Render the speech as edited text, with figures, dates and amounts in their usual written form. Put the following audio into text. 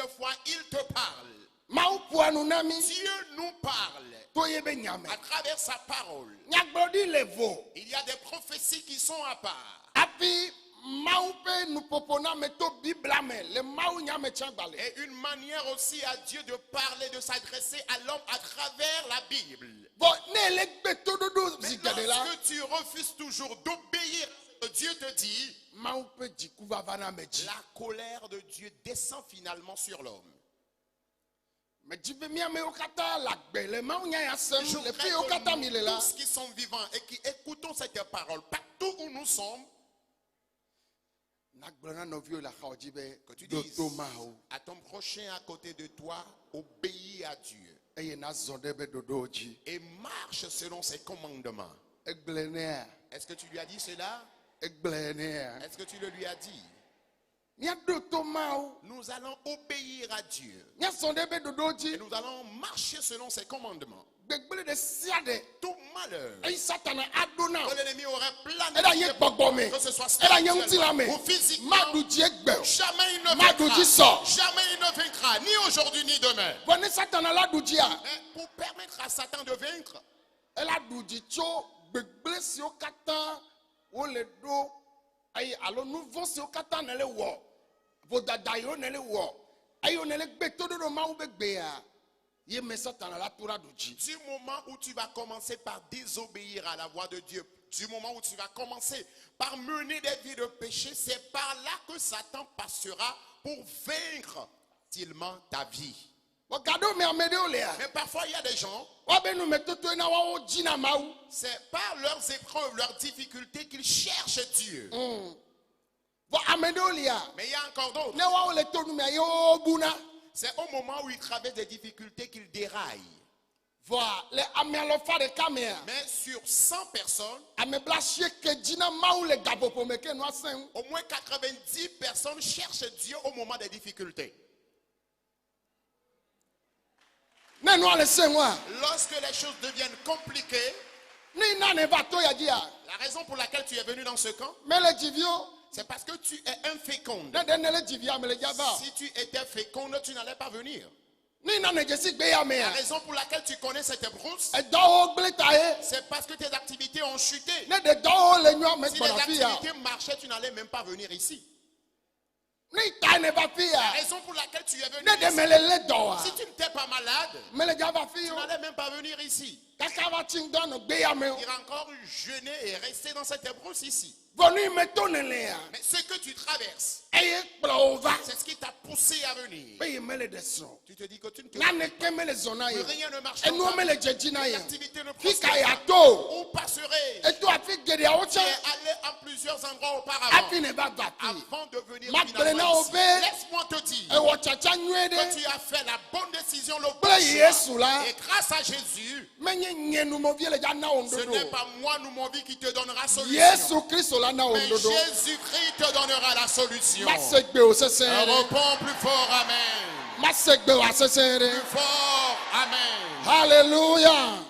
fois il te parle. Dieu nous parle à travers sa parole. Il y a des prophéties qui sont à part. Et une manière aussi à Dieu de parler, de s'adresser à l'homme à travers la Bible. Mais lorsque tu refuses toujours d'obéir, Dieu te dit, la colère de Dieu descend finalement sur l'homme. Je voudrais que nous, tous qui sont vivants et qui écoutons cette parole, partout où nous sommes, que tu dises à ton prochain à côté de toi, obéis à Dieu et marche selon ses commandements. Est-ce que tu lui as dit cela? Est-ce que tu le lui as dit? Nous allons obéir à Dieu et nous allons marcher selon ses commandements. Tout malheur que l'ennemi aurait planifié, que ce soit spirituellement ou physiquement, jamais il ne vaincra. Jamais il ne vaincra, ni aujourd'hui ni demain. Mais pour permettre à Satan de vaincre, du moment où tu vas commencer par désobéir à la voix de Dieu, du moment où tu vas commencer par mener des vies de péché, c'est par là que Satan passera pour vaincre facilement ta vie. Mais parfois il y a des gens, c'est par leurs épreuves, leurs difficultés qu'ils cherchent Dieu. Mais il y a encore d'autres. C'est au moment où ils traversent des difficultés qu'ils déraillent. Mais sur 100 personnes, au moins 90 personnes cherchent Dieu au moment des difficultés. Lorsque les choses deviennent compliquées, la raison pour laquelle tu es venu dans ce camp, c'est parce que tu es inféconde. Si tu étais féconde, tu n'allais pas venir. La raison pour laquelle tu connais cette brousse, c'est parce que tes activités ont chuté. Si les activités marchaient, tu n'allais même pas venir ici. La raison pour laquelle tu es venu ici, si tu n'étais pas malade, tu n'allais même pas venir ici. Il a encore jeûné et resté dans cette brousse ici. Mais ce que tu traverses, c'est ce qui t'a poussé à venir. Tu te dis que tu ne te rien ne marche pas. L'activité ne prospère pas. Où passerait? Tu es allé en plusieurs endroits auparavant avant de venir finalement ici. Laisse-moi te dire que tu as fait la bonne décision, le bon choix. Et grâce à Jésus, ce n'est pas moi, mon vie qui te donnera solution. Mais Jésus-Christ te donnera la solution. Réponds plus fort, amen. Plus fort, amen. Alléluia.